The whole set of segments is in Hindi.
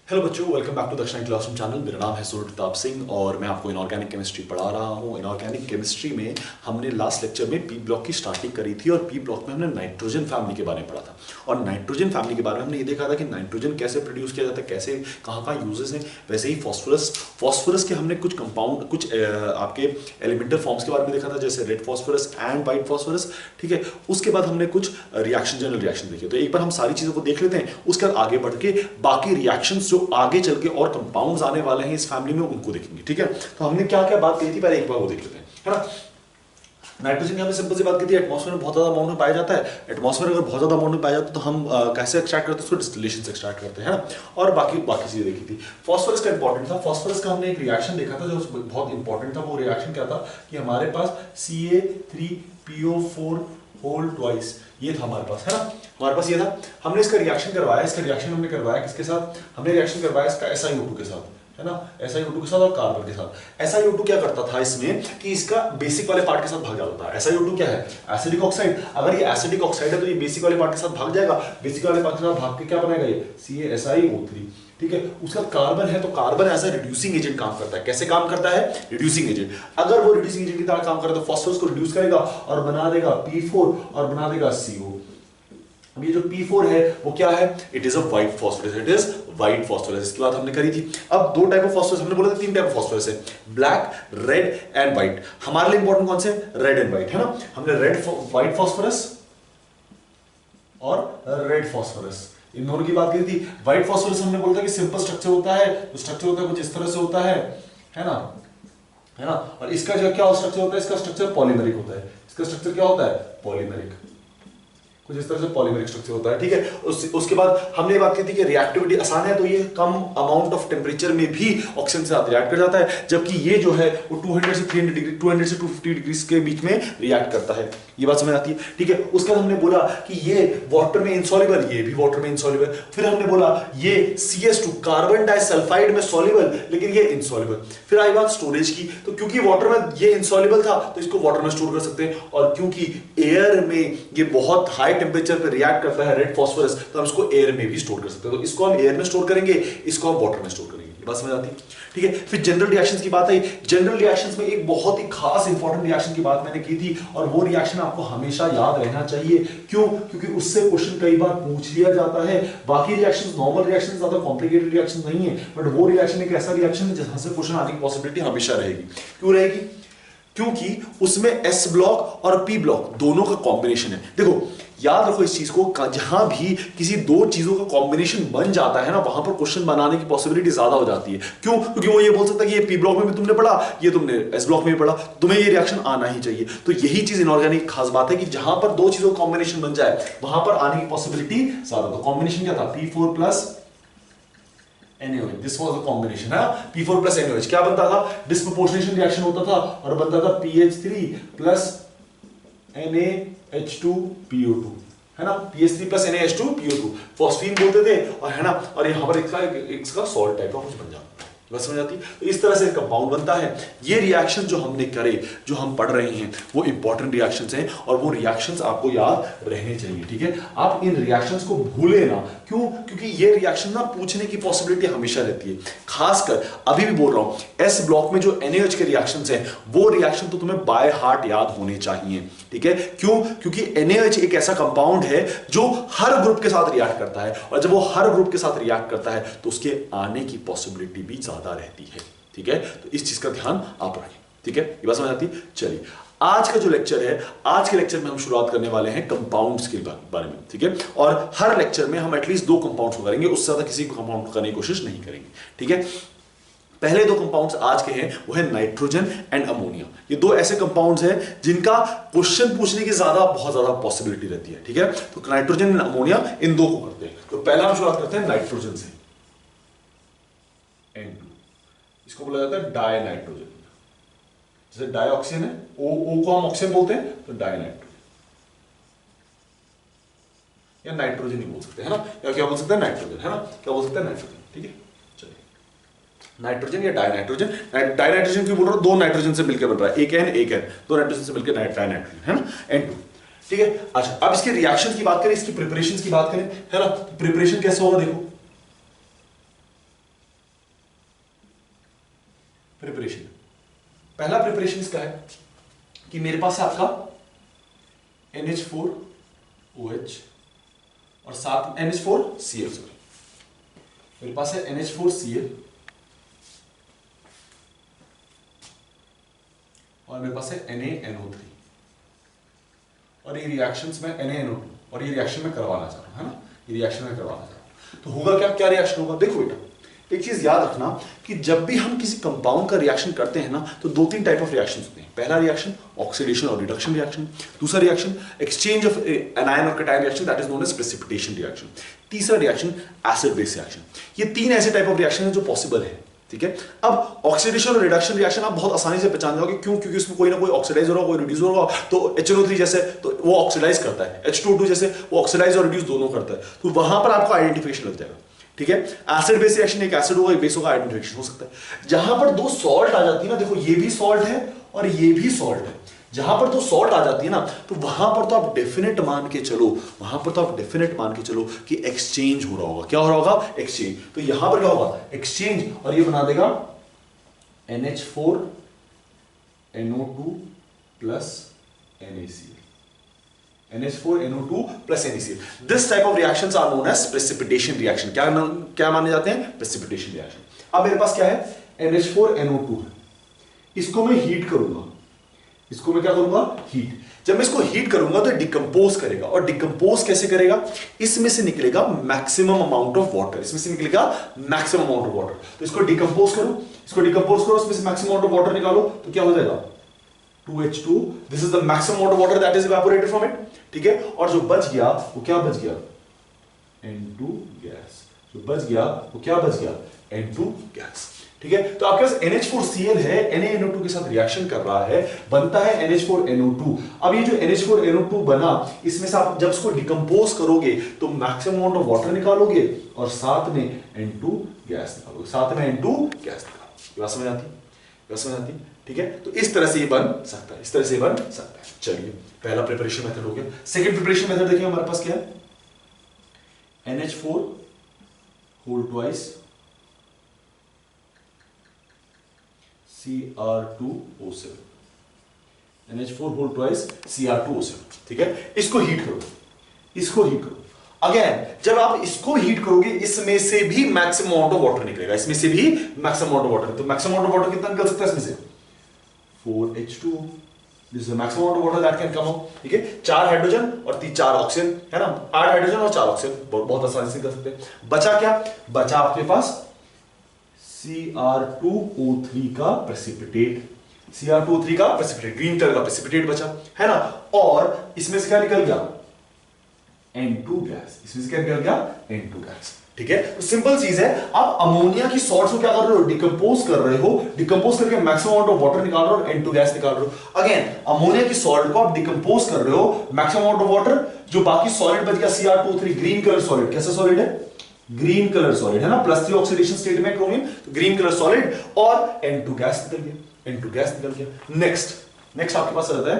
हेलो बच्चों, वेलकम बैक टू दक्षिण क्लासरूम चैनल। मेरा नाम है सूर्य प्रताप सिंह और मैं आपको इनऑर्गेनिक केमिस्ट्री पढ़ा रहा हूँ। इनऑर्गेनिक केमिस्ट्री में हमने लास्ट लेक्चर में पी ब्लॉक की स्टार्टिंग करी थी और पी ब्लॉक में हमने नाइट्रोजन फैमिली के बारे में पढ़ा था। और नाइट्रोजन फैमिली के बारे में हमने ये देखा था कि नाइट्रोजन कैसे प्रोड्यूस किया जाता है, कैसे कहाँ कहाँ यूजेस हैं। वैसे ही फॉस्फोरस के हमने कुछ कंपाउंड, कुछ आपके एलिमेंटल फॉर्म्स के बारे में देखा था, जैसे red phosphorus and white phosphorus. ठीक है, उसके बाद हमने कुछ रिएक्शन, जनरल रिएक्शन देखे। तो एक बार हम सारी चीज़ों को देख लेते हैं, उसके बाद आगे बढ़ के बाकी रिएक्शंस जो आगे चल के और कंपाउंड्स आने वाले हैं इस फैमिली में उनको देखेंगे। ठीक है, तो हमने क्या क्या बात कही थी, पहले एक बार वो देख लेते हैं, है ना। नाइट्रोजन की हमने सिंपल सी बात की थी, एटमॉस्फेयर में बहुत ज्यादा अमाउंट में पाया जाता है। एटमॉस्फेयर अगर बहुत ज्यादा अमाउंट में पाया जाता है तो हम कैसे एक्सट्रैक्ट करते हैं, उसको डिस्टिलेशन से एक्सट्रैक्ट करते हैं, है ना। और बाकी बाकी चीजें देखी थी। फॉस्फोरस का इंपॉर्टेंट था। फॉस्फोरस का हमने एक रिएक्शन देखा था जो बहुत इंपॉर्टेंट था। वो रिएक्शन क्या था कि हमारे पास Ca3PO4 होल ट्वाइस, ये था हमारे पास, है ना। हमारे पास ये था, हमने इसका रिएक्शन करवाया। इसका रिएक्शन हमने करवाया किसके साथ? हमने रिएक्शन करवाया इसका SiO2 के साथ, है ना। SiO2 के साथ और कार्बन के साथ। SiO2 क्या करता था इसमें कि इसका बेसिक वाले पार्ट के साथ भाग जाता था। SiO2 क्या है? Acidic oxide. अगर ये एसिडिक ऑक्साइड है तो ये बेसिक वाले पार्ट के साथ भाग जाएगा। बेसिक वाले पार्ट के साथ भाग के क्या बनाएगा ये? CaSiO3। ठीक है, उसका कार्बन है तो carbon as a reducing agent काम करता है। कैसे काम करता है? Reducing agent. अगर वो रिड्यूसिंग एजेंट की तरह काम करे तो फास्फोरस को रिड्यूस करेगा और बना देगा P4 और बना देगा CO। ये जो P4 है वो क्या है? It is a white phosphorus. It is white phosphorus. इसकी बात हमने करी थी। अब दो टाइप ऑफ फास्फोरस हमने बोला था, तीन टाइप ऑफ फास्फोरस है, ब्लैक, रेड एंड व्हाइट। हमारे लिए इंपॉर्टेंट कौन से? रेड एंड व्हाइट, है ना। हमने व्हाइट फास्फोरस और रेड फास्फोरस, इन दोनों की बात करी थी। व्हाइट फास्फोरस हमने बोला था कि सिंपल स्ट्रक्चर होता है, तो स्ट्रक्चर होता है कुछ इस तरह से होता है ना, है ना। और इसका जो क्या स्ट्रक्चर होता है? इसका स्ट्रक्चर पॉलीमेरिक होता है। इसका स्ट्रक्चर क्या होता है? पॉलीमेरिक, कुछ इस तरह से पॉलीमेरिक स्ट्रक्चर होता है। ठीक है, उसके बाद हमने बात की थी कि रिएक्टिविटी आसान है, तो ये कम अमाउंट ऑफ टेम्परेचर में भी ऑक्सीजन के साथ रिएक्ट कर जाता है, जबकि ये जो है वो 200 से 300 डिग्री, 200 से 250 डिग्री के बीच में रिएक्ट करता है। ये बात समझ आती है? ठीक है, उसके बाद हमने बोला कि ये वाटर में इनसॉल्युबल, ये भी वाटर में इनसॉल्युबल। फिर हमने बोला ये CS2 कार्बन डाइसल्फाइड में सॉल्युबल, लेकिन ये इनसॉल्युबल। फिर आई बात स्टोरेज की, तो क्योंकि वाटर में ये इनसॉल्युबल था तो इसको वाटर में स्टोर कर सकते हैं, और क्योंकि एयर में ये बहुत हाई टेम्परेचर पे रिएक्ट करता है रेड फास्फोरस, तो हम इसको एयर में भी स्टोर कर सकते हैं। तो इसको हम एयर में स्टोर करेंगे, इसको हम वाटर में स्टोर करेंगे। ये बात समझ आती है? ठीक है, फिर जनरल रिएक्शंस की बात आई। जनरल रिएक्शंस में एक बहुत ही खास इंपॉर्टेंट रिएक्शन की बात मैंने की थी, और वो रिएक्शन आपको हमेशा याद रहना चाहिए। क्यों? क्योंकि उससे क्वेश्चन कई बार पूछ लिया जाता है। बाकी रिएक्शंस, नॉर्मल रिएक्शंस ज्यादा कॉम्प्लिकेटेड रिएक्शन नहीं है, बट वो रिएक्शन एक ऐसा रिएक्शन है जहां से क्वेश्चन आने की पॉसिबिलिटी हमेशा रहेगी। क्यों रहेगी? क्योंकि उसमें S ब्लॉक और P ब्लॉक दोनों का कॉम्बिनेशन है। देखो, याद रखो इस चीज को, जहां भी किसी दो चीजों का कॉम्बिनेशन बन जाता है ना, वहां पर क्वेश्चन बनाने की पॉसिबिलिटी ज्यादा हो जाती है। क्यों? क्योंकि वो ये बोल सकता है कि ये P ब्लॉक में भी तुमने पढ़ा, ये तुमने S ब्लॉक में भी पढ़ा, तुम्हें ये रिएक्शन आना ही चाहिए। तो यही चीज इनऑर्गेनिक खास बात है कि जहां पर दो चीजों का कॉम्बिनेशन बन जाए वहां पर आने की पॉसिबिलिटी ज्यादा। तो कॉम्बिनेशन क्या था? P4 plus NaOH, this was the combination, है P4 plus NaOH। क्या बनता था? डिस्प्रोपोर्शनेशन रिएक्शन होता था और बनता था PH3 plus NaH2PO2, है ना। PH3 plus NaH2PO2 फॉस्फीन बोलते थे, और है ना, और यहाँ पर इसका सॉल्ट टाइप का कुछ बन जाता है। बस समझ आती है? तो इस तरह से कंपाउंड बनता है। ये रिएक्शन जो हमने करे, जो हम पढ़ रहे हैं, वो इंपॉर्टेंट रिएक्शंस हैं, और वो रिएक्शंस आपको याद रहने चाहिए। ठीक है, आप इन रिएक्शंस को भूले ना। क्यों? क्योंकि ये रिएक्शन ना पूछने की पॉसिबिलिटी हमेशा रहती है। खासकर अभी भी बोल रहा हूं, S ब्लॉक में जो NaOH के रिएक्शंस हैं, वो रिएक्शन तो तुम्हें बाय हार्ट याद होने चाहिए। ठीक है, क्यों? क्योंकि NaOH एक ऐसा कंपाउंड है जो हर ग्रुप के साथ रिएक्ट करता है, और जब वो हर ग्रुप के साथ रिएक्ट करता है तो उसके आने की पॉसिबिलिटी भी ज्यादा रहती है। ठीक है, तो इस चीज का ध्यान आप रखें। ठीक है, ये बात समझ आती है? चलिए, आज का जो लेक्चर है, आज के लेक्चर में हम शुरुआत करने वाले हैं कंपाउंड्स के बारे में। ठीक है, और हर लेक्चर में हम एटलीस्ट दो कंपाउंड्स को करेंगे, उससे ज्यादा किसी कंपाउंड को करने की कोशिश नहीं करेंगे। ठीक है, पहले दो कंपाउंड्स आज के हैं वो है नाइट्रोजन एंड अमोनिया। ये दो ऐसे कंपाउंड्स हैं जिनका क्वेश्चन पूछने की बहुत ज्यादा पॉसिबिलिटी रहती है। ठीक है, तो नाइट्रोजन एंड अमोनिया, इन दो को करते हैं। तो पहला हम शुरुआत करते हैं नाइट्रोजन से, N2। इसको बोला जाता है डाई नाइट्रोजन। जैसे डाई ऑक्सीजन है, O को हम ऑक्सीजन बोलते हैं, तो डाई नाइट्रोजन, या नाइट्रोजन ही बोल सकते हैं, है ना, या क्या बोल सकते हैं? नाइट्रोजन, है ना, क्या बोल सकते हैं? नाइट्रोजन। ठीक है, चलिए, नाइट्रोजन या डाई नाइट्रोजन। डाई नाइट्रोजन क्यों बोल रहा हूं? दो नाइट्रोजन से मिलकर बन रहा है, एक N, दो नाइट्रोजन से मिलकर डाई नाइट्रोजन, है ना, N2। ठीक है, अच्छा, अब इसके रिएक्शन की बात करें, इसकी प्रिपरेशन की बात करें, है ना। प्रिपरेशन कैसे होगा? देखो, प्रिपरेशन। पहला प्रिपरेशन इसका है कि मेरे पास है आपका NH4OH और साथ NH4Cl, सॉरी मेरे पास है NH4Cl और मेरे पास है NaNO3 और ये रिएक्शंस में NaNO2 और ये रिएक्शन में करवाना चाह रहा हूं, है ना, ये रिएक्शन में करवाना चाह रहा हूं। तो होगा क्या, क्या रिएक्शन होगा? देखो बेटा, एक चीज याद रखना कि जब भी हम किसी कंपाउंड का रिएक्शन करते हैं ना, तो दो तीन टाइप ऑफ रिएक्शन होते हैं। पहला रिएक्शन ऑक्सीडेशन और रिडक्शन रिएक्शन, दूसरा रिएक्शन एक्सचेंज ऑफ एनायन और cation reaction, that is known as precipitation reaction, तीसरा रिएक्शन एसिड बेस रिएक्शन। ये तीन ऐसे टाइप ऑफ रिएक्शन है जो पॉसिबल है, ठीक है। अब ऑक्सीडेशन और रिडक्शन रिएक्शन आप बहुत आसानी से पहचान जाओगे, क्यों? क्योंकि उसमें कोई ना कोई ऑक्सीडाइज होगा, कोई रिड्यूस होगा। तो HNO3 जैसे तो वो ऑक्सीडाइज करता है, H2O2 जैसे वो ऑक्सीडाइज और रिड्यूस दोनों करता है, तो वहां पर आपको आइडेंटिफिकेशन लग जाएगा, ठीक है। एसिड बेस रिएक्शन, एक एसिड होगा एक बेस होगा, आइडेंटिफिकेशन हो सकता है। जहां पर दो सॉल्ट आ जाती है ना, देखो ये भी सॉल्ट है और ये भी सॉल्ट है, जहां पर दो सॉल्ट आ जाती है ना, तो वहां पर तो आप डेफिनेट मान के चलो, वहां पर तो आप डेफिनेट मान के चलो कि एक्सचेंज हो रहा होगा। क्या हो रहा होगा? एक्सचेंज। तो यहां पर क्या होगा? एक्सचेंज, और ये बना देगा NH4NO2 plus NaCl, NH4NO2 plus NaCl. This type of reactions are known as precipitation reaction. क्या माने जाते हैं? Precipitation reaction. अब मेरे पास क्या है? NH4NO2 है, इसको मैं हीट करूंगा, इसको मैं क्या करूंगा? हीट। जब मैं इसको हीट करूंगा तो डिकम्पोज करेगा, और डिकम्पोज कैसे करेगा? इसमें से निकलेगा मैक्सिमम अमाउंट ऑफ वाटर, इसमें से निकलेगा मैक्सिमम अमाउंट ऑफ वाटर। तो इसको डिकम्पोज करो, इसको डिकम्पोज करो, इसमें से मैक्सिमम अमाउंट ऑफ वाटर निकालो, तो क्या हो जाएगा? 2H2, this is the maximum amount of water that is evaporated from it, ठीक है। और जो बच गया वो क्या बच गया? N2 gas. जो बच गया वो क्या बच गया? N2 गैस, ठीक है। तो आपके पास NH4Cl है, NaNO2 के साथ रिएक्शन कर रहा है, बनता है NH4NO2। अब ये जो NH4NO2 बना, इसमें से आप जब इसको डिकम्पोज करोगे तो मैक्सिमम अमाउंट ऑफ वाटर निकालोगे और साथ में N2 गैस निकालोगे, साथ में N2 गैस निकालोगे। बात समझ आती है? बात समझ आती है, ठीक है। तो इस तरह से ये बन सकता है, इस तरह से बन सकता है। चलिए, पहला प्रिपरेशन मेथड हो गया। सेकंड प्रिपरेशन मेथड देखिए हमारे पास क्या है? NH4 whole twice Cr2O7, NH4 whole twice Cr2O7, ठीक है। इसको हीट करो, इसको हीट करो। अगेन जब आप इसको हीट करोगे, इसमें से भी मैक्सिमम अमाउंट ऑफ वाटर निकलेगा, इसमें से भी मैक्सिमम अमाउंट ऑफ वाटर। तो मैक्सिमम अमाउंट ऑफ वाटर कितना निकल सकता है इसमें से? 4H2O। This is the maximum amount of water that can come out, ठीक है। 4 हाइड्रोजन और 4 ऑक्सीजन, है ना, 8 हाइड्रोजन और 4 ऑक्सीजन, बहुत आसानी से कर सकते हैं। बचा क्या? बचा आपके पास Cr2O3 का प्रेसिपिटेट, Cr2O3 का प्रेसिपिटेट, ग्रीन कलर का प्रेसिपिटेट बचा, है ना। और इसमें से क्या निकल गया? N2 gas. इसमें से क्या निकल गया? N2 गैस, ठीक है। तो सिंपल चीज है, आप अमोनिया की सॉल्ट्स को क्या कर रहे हो? डिकम्पोज कर रहे हो, डिकम्पोज करके मैक्सिमम अमाउंट ऑफ वाटर निकाल रहे हो और N2 गैस निकाल रहे हो। अगेन अमोनिया की सॉल्ट को आप डिकम्पोज कर रहे हो, मैक्सिमम अमाउंट ऑफ वाटर, जो बाकी सॉलिड बच गया Cr2O3, ग्रीन कलर सॉलिड। कैसा सॉलिड है? ग्रीन कलर सॉलिड, है ना, +3 ऑक्सीडेशन स्टेट में क्रोमियम, तो ग्रीन कलर सॉलिड, और N2 गैस निकल गया, N2 गैस निकल गया। नेक्स्ट आपके पास रहता है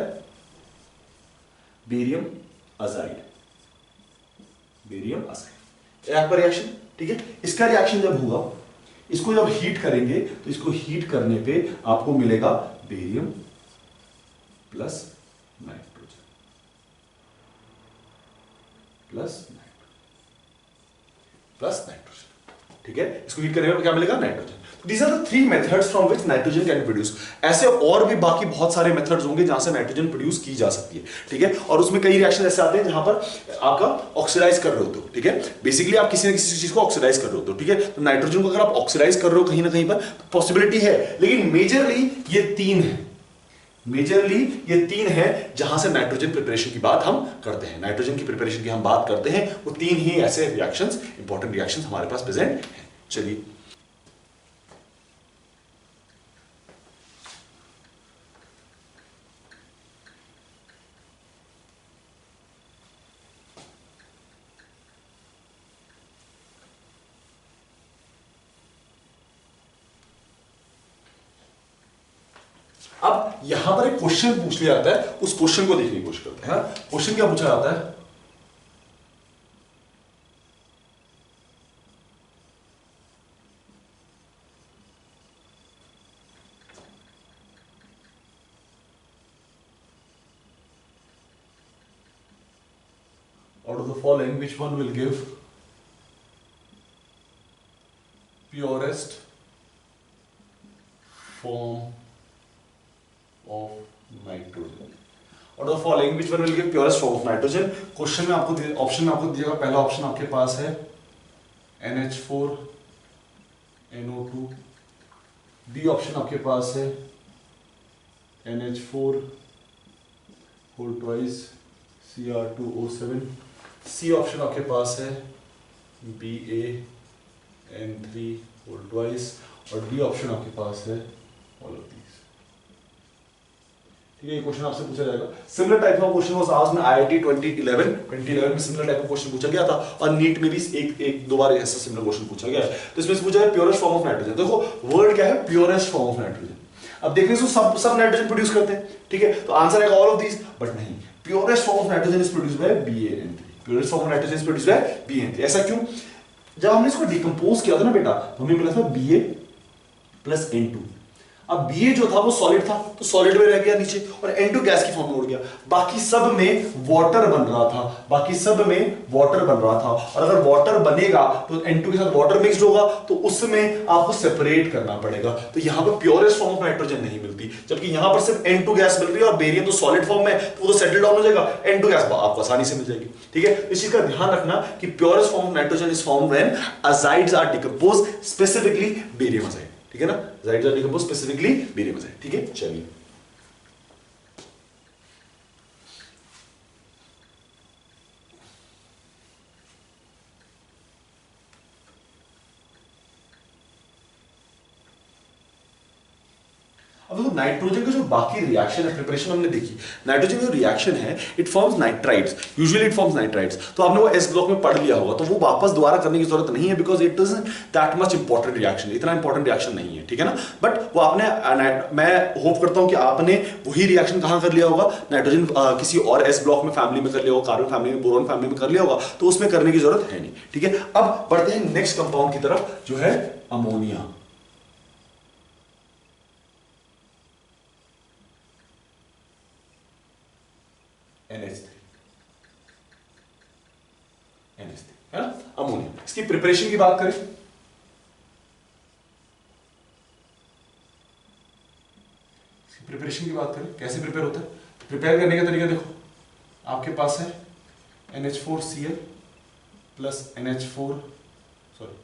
बेरियम अजाइड, बेरियम अजाइड आपका रिएक्शन, ठीक है। इसका रिएक्शन जब होगा, इसको जब हीट करेंगे तो इसको हीट करने पे आपको मिलेगा barium plus nitrogen, plus nitrogen, ठीक है। इसको हीट करने पे क्या मिलेगा? Nitrogen. These are the 3 methods from which nitrogen can be produced. ऐसे और भी बाकी बहुत सारे मेथड्स होंगे जहां से नाइट्रोजन प्रोड्यूस की जा सकती है, ठीक है। और उसमें कई रिएक्शन ऐसे आते हैं जहां पर आपका ऑक्सीडाइज कर रहे होते हो, ठीक है। बेसिकली आप किसी न किसी चीज को ऑक्सीडाइज कर रहे होते हो, ठीक है। तो नाइट्रोजन को अगर आप ऑक्सीडाइज कर रहे हो कहीं ना कहीं पर, पॉसिबिलिटी है, लेकिन मेजरली ये 3 है, मेजरली ये 3 है जहां से नाइट्रोजन प्रिपरेशन की बात हम करते हैं, नाइट्रोजन की प्रिपरेशन की हम बात करते हैं। वो 3 ही ऐसे रिएक्शंस, इंपॉर्टेंट रिएक्शंस हमारे पास प्रेजेंट हैं। चलिए, अब यहां पर एक क्वेश्चन पूछ लिया जाता है, उस क्वेश्चन को देखने की कोशिश करते हैं। क्वेश्चन क्या पूछा जाता है? of the following which one will give purest form of nitrogen? Out of the following which one will give purest form of nitrogen? Question में आपको ऑप्शन में आपको दिएगा, पहला ऑप्शन आपके पास है NH4 NO2, बी ऑप्शन आपके पास है NH4 whole twice Cr2O7, C option आपके पास है BaN3 होल ट्वाइस और डी ऑप्शन आपके पास है ऑल ऑफ दीज। ठीक है, ये क्वेश्चन आपसे पूछा जाएगा। सिमिलर टाइप का question was asked in IIT 2011 में सिमिलर टाइप का क्वेश्चन पूछा गया था और नीट में भी एक दो बार ऐसा सिमिलर क्वेश्चन पूछा गया है। तो इसमें से पूछा है प्योरेस्ट फॉर्म ऑफ नाइट्रोजन। देखो वर्ड क्या है, प्योरेस्ट फॉर्म ऑफ नाइट्रोजन। अब देखने से सब नाइट्रोजन प्रोड्यूस करते हैं, ठीक है, तो आंसर है ऑल ऑफ दीज, बट नहीं, purest form of nitrogen is produced by BaN3। Purest form of nitrogen is produced by BaN3। ऐसा क्यों? जब हमने इसको डिकम्पोज किया था ना बेटा, तो हमें मिला था Ba प्लस N2। अब Ba जो था वो सॉलिड था, तो सॉलिड में रह गया नीचे, और N2 गैस की फॉर्म में उड़ गया। बाकी सब में वाटर बन रहा था, बाकी सब में वाटर बन रहा था, और अगर वाटर बनेगा तो N2 के साथ वाटर मिक्स्ड होगा, तो उसमें आपको सेपरेट करना पड़ेगा। तो यहां पर प्योरेस्ट फॉर्म ऑफ नाइट्रोजन नहीं मिलती, जबकि यहां पर सिर्फ N2 गैस मिल रही है और बेरियम तो सॉलिड फॉर्म में, तो वो तो सेटल डाउन हो जाएगा, N2 गैस आपको आसानी से मिल जाएगी। ठीक है, इस चीज का ध्यान रखना कि purest form of nitrogen is formed when azides are decomposed, specifically barium azide. ठीक है ना, azides are decomposed specifically barium azide. ठीक है, चलिए अब देखो नाइट्रोजन का जो बाकी रिएक्शन है, प्रिपरेशन हमने देखी, नाइट्रोजन का जो रिएक्शन है it forms nitrides, usually it forms nitrides. तो आपने वो एस ब्लॉक में पढ़ लिया होगा, तो वो वापस दोबारा करने की जरूरत नहीं है, because it is that much important reaction, इतना इंपॉर्टेंट रिएक्शन नहीं है। ठीक है ना, बट वो आपने, मैं होप करता हूं कि आपने वही रिएक्शन कहां कर लिया होगा, नाइट्रोजन किसी और एस ब्लॉक में फैमिली में कर लिया होगा, कार्बन फैमिली में, बोरॉन फैमिली में कर लिया होगा, तो उसमें करने की जरूरत है नहीं। ठीक है, अब बढ़ते हैं नेक्स्ट कंपाउंड की तरफ, जो है अमोनिया। NH3 है ना, अमोनिया। इसकी प्रिपरेशन की बात करें, इसकी प्रिपरेशन की बात करें, कैसे प्रिपेयर होता है? प्रिपेयर करने का तरीका देखो, आपके पास है NH4Cl plus NH4 sorry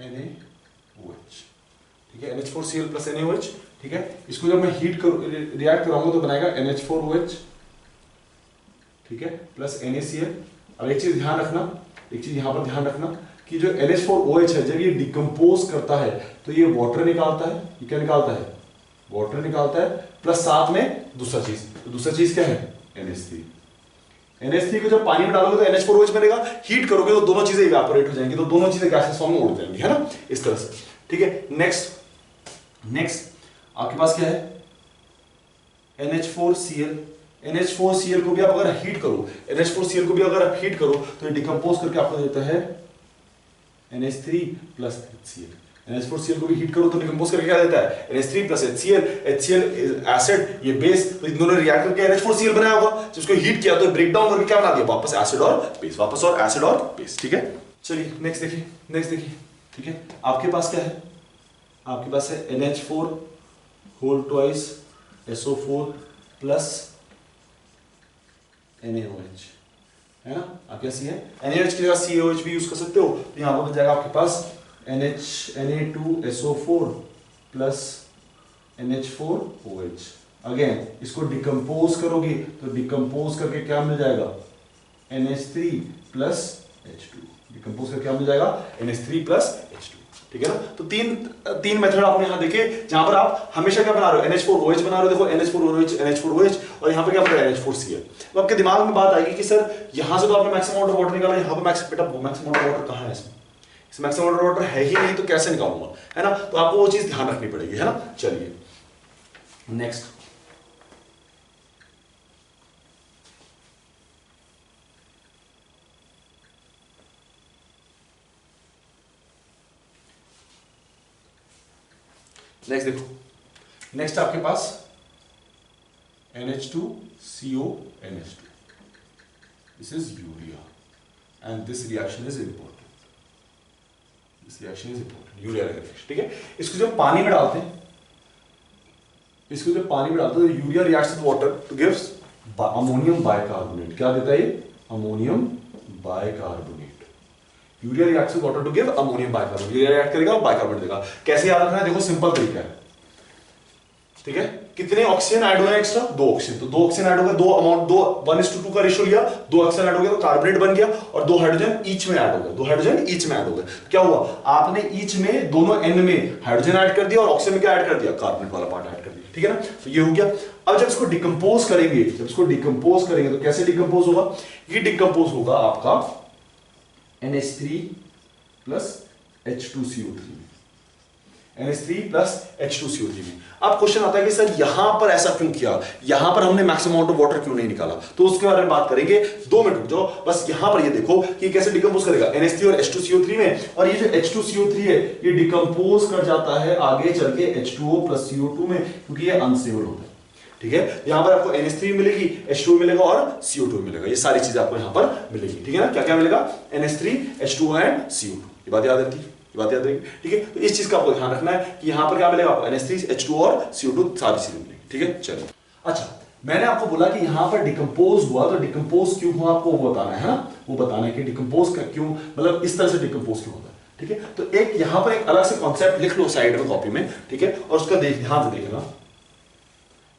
NaOH। ठीक है, NH4Cl प्लस NaOH। ठीक है, इसको जब मैं हीट रिएक्ट कराऊंगा तो बनाएगा NH4OH, ठीक है, प्लस NaCl। अब एक चीज ध्यान रखना, एक चीज यहां पर ध्यान रखना कि जो NH4OH है, जब ये डिकम्पोज करता है तो ये वाटर निकालता है। ये क्या निकालता है? वाटर निकालता है, प्लस साथ में दूसरा चीज, तो दूसरा चीज क्या है? NH3। NH3 को जब पानी में डालोगे तो NH4OH बनेगा, हीट करोगे तो दोनों चीजें इवेपोरेट हो जाएंगी, तो दोनों चीजें गैसेस फॉर्म में उड़ जाएंगी, है ना, इस तरह से। ठीक है, नेक्स्ट आपके पास क्या है? NH4Cl। NH4Cl को भी आप अगर हीट करो, NH4Cl को भी अगर आप हीट करो तो ये डिकम्पोज करके आपको देता है NH3 प्लस HCl। NH4Cl को भी हीट करो तो डिकम्पोज करके क्या देता है? NH3 plus HCl। HCl acid, ये बेस, तो इन दोनों रिएक्ट करके NH4Cl बनाया होगा। जिसको हीट किया तो ब्रेक डाउन करके क्या बना दिया? वापस एसिड और बेस, वापस और एसिड और बेस। ठीक है, चलिए नेक्स्ट देखिए। ठीक है, आपके पास क्या है? आपके पास है NH4 whole twice SO4 plus NaOH, है ना। आप क्या सी है? NaOH की जगह CaOH भी यूज कर सकते हो, तो यहां पर बन जाएगा आपके पास Na2SO4 प्लस NH4OH। अगेन इसको डिकम्पोज करोगे तो डिकम्पोज करके क्या मिल जाएगा? NH3 plus H2। डिकम्पोज करके क्या मिल जाएगा? NH3 plus H2। ठीक है ना, तो तीन मेथड आपने यहां देखे, जहां पर आप हमेशा क्या बना रहे हो? NH4OH बना रहे हो। देखो NH4OH और यहां पे क्या बन रहा है? NH4Cl। तो आपके दिमाग में बात आएगी कि सर यहां से तो आपने मैक्सिमम अमाउंट ऑफ वाटर निकाला, यहां पे मैक्सिमम अमाउंट ऑफ वाटर कहां है? इसमें मैक्सिमम अमाउंट ऑफ वाटर है ही नहीं, तो कैसे निकालूंगा, है ना। तो आपको वो चीज ध्यान रखनी पड़ेगी, है ना। चलिए नेक्स्ट, देखो, नेक्स्ट आपके पास NH2CO NH2। This is urea and this reaction is important, this reaction is important, urea reaction, ठीक है। इसको जब पानी में डालते हैं, इसको जब पानी में डालते हैं तो urea reacts with water to gives ammonium bicarbonate. क्या देता है ये? Ammonium bicarbonate. Urea reacts with water to give ammonium bicarbonate. Urea react करेगा और बाइकार्बोनेट देगा। कैसे याद रखना है? देखो सिंपल तरीका है, ठीक है। कितने ऑक्सीजन ऐड हुए एक्स्ट्रा? 2 ऑक्सीजन। तो 2 ऑक्सीजन ऐड हो गया, 2 अमाउंट, 2 1:2 का रेशियो लिया, 2 ऑक्सीजन ऐड हो गया तो कार्बोनेट बन गया, और 2 हाइड्रोजन ईच में ऐड हो गया, 2 हाइड्रोजन ईच में ऐड हो गया। क्या हुआ? आपने ईच में दोनों एंड में हाइड्रोजन ऐड कर दिया और ऑक्सीजन में क्या ऐड कर दिया? कार्बोनेट वाला पार्ट ऐड कर दिया, ठीक है ना। तो ये हो गया। अब जब इसको डिकम्पोज करेंगे, जब इसको डिकम्पोज करेंगे तो कैसे डिकम्पोज होगा? ये डिकम्पोज होगा आपका NH3 प्लस H2CO3 में, NH3 प्लस H2CO3 में। अब क्वेश्चन आता है कि सर यहां पर ऐसा क्यों किया, यहां पर हमने मैक्सिमम अमाउंट ऑफ वाटर क्यों नहीं निकाला? तो उसके बारे में बात करेंगे। 2 मिनट रुक जाओ, बस यहां पर ये देखो कि कैसे डिकम्पोज करेगा NH3 और H2CO3 में। और ये जो H2CO3 है ये डिकम्पोज कर जाता है आगे चल के H2O प्लस CO2 में, क्योंकि ये अनस्टेबल होता है, ठीक है। यहां पर आपको NH3 मिलेगी, H2O मिलेगा और CO2 मिलेगा। ये सारी चीजें आपको यहां पर मिलेगी, ठीक है ना। क्या क्या मिलेगा? NH3, H2O and CO2। ये बात याद रहती है, ये बात याद रहेगी, ठीक है। तो इस चीज का आपको ध्यान रखना है कि यहां पर क्या मिलेगा आपको? NH3, H2O और CO2 सारी चीजें मिलेगी, ठीक है। चलो, अच्छा, मैंने आपको बोला कि यहां पर डिकम्पोज हुआ, तो डिकम्पोज क्यों हुआ आपको वो बताना है ना, वो बताना है कि डिकम्पोज का क्यों, मतलब इस तरह से डिकम्पोज क्यों होता है, ठीक है। तो एक यहां पर एक अलग से कॉन्सेप्ट लिख लो साइड में कॉपी में, ठीक है, और उसका ध्यान से देखना,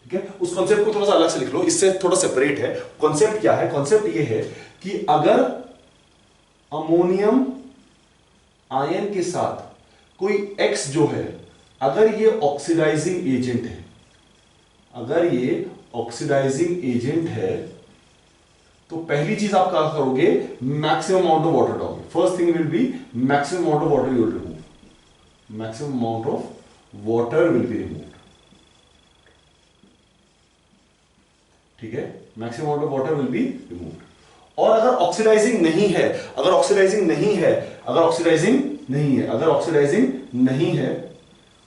ठीक है। उस कॉन्सेप्ट को थोड़ा सा अलग से लिख लो, इससे थोड़ा सेपरेट है। कॉन्सेप्ट क्या है? कॉन्सेप्ट ये है कि अगर अमोनियम आयन के साथ कोई X जो है, अगर ये ऑक्सीडाइजिंग एजेंट है, अगर ये ऑक्सीडाइजिंग एजेंट है, तो पहली चीज आप क्या करोगे? मैक्सिमम अमाउंट ऑफ वाटर डालोगे। First thing will be maximum amount of water you will remove, maximum amount of water will be removed, ठीक है। Maximum amount of water will be removed. और अगर ऑक्सीडाइजिंग नहीं है, अगर ऑक्सीडाइजिंग नहीं है, अगर ऑक्सीडाइजिंग नहीं है, अगर ऑक्सीडाइजिंग नहीं है,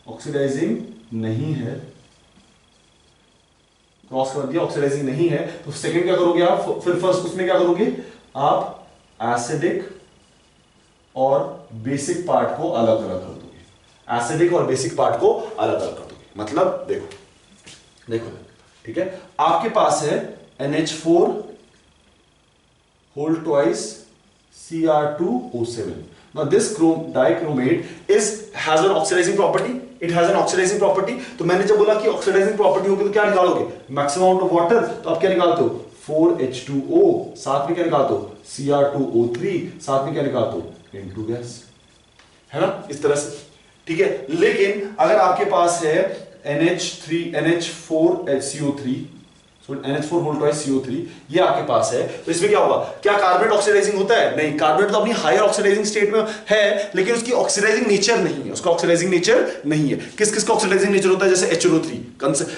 ऑक्सीडाइजिंग नहीं है, क्रॉस कर दिया, ऑक्सीडाइजिंग नहीं है, तो सेकंड क्या करोगे आप? फिर फर्स्ट उसमें क्या करोगे आप? एसिडिक और बेसिक पार्ट को अलग अलग कर दोगे, एसिडिक और बेसिक पार्ट को अलग अलग कर दोगे। मतलब देखो देखो, ठीक है, आपके पास है NH4 whole twice Cr2O7. Now this dichromate has an oxidizing property. It has an oxidizing property. तो मैंने जब बोला कि ऑक्सीडाइजिंग प्रॉपर्टी होगी तो क्या निकालोगे? Maximum amount of water. तो आप क्या निकालते हो? 4H2O, साथ में क्या निकालते हो? Cr2O3, साथ में क्या निकालते हो? N2 गैस, है ना, इस तरह से, ठीक है। लेकिन अगर आपके पास है NH4CO3, NH4 whole twice CO3, ये आपके पास है, तो इसमें क्या होगा? क्या कार्बोनेट ऑक्सीडाइजिंग होता है? नहीं, कार्बोनेट तो अपनी हायर ऑक्सीडाइजिंग स्टेट में है, लेकिन उसकी ऑक्सीडाइजिंग नेचर नहीं है, उसका ऑक्सीडाइजिंग नेचर नहीं है। किस किस का ऑक्सीडाइजिंग नेचर होता है? जैसे HNO3,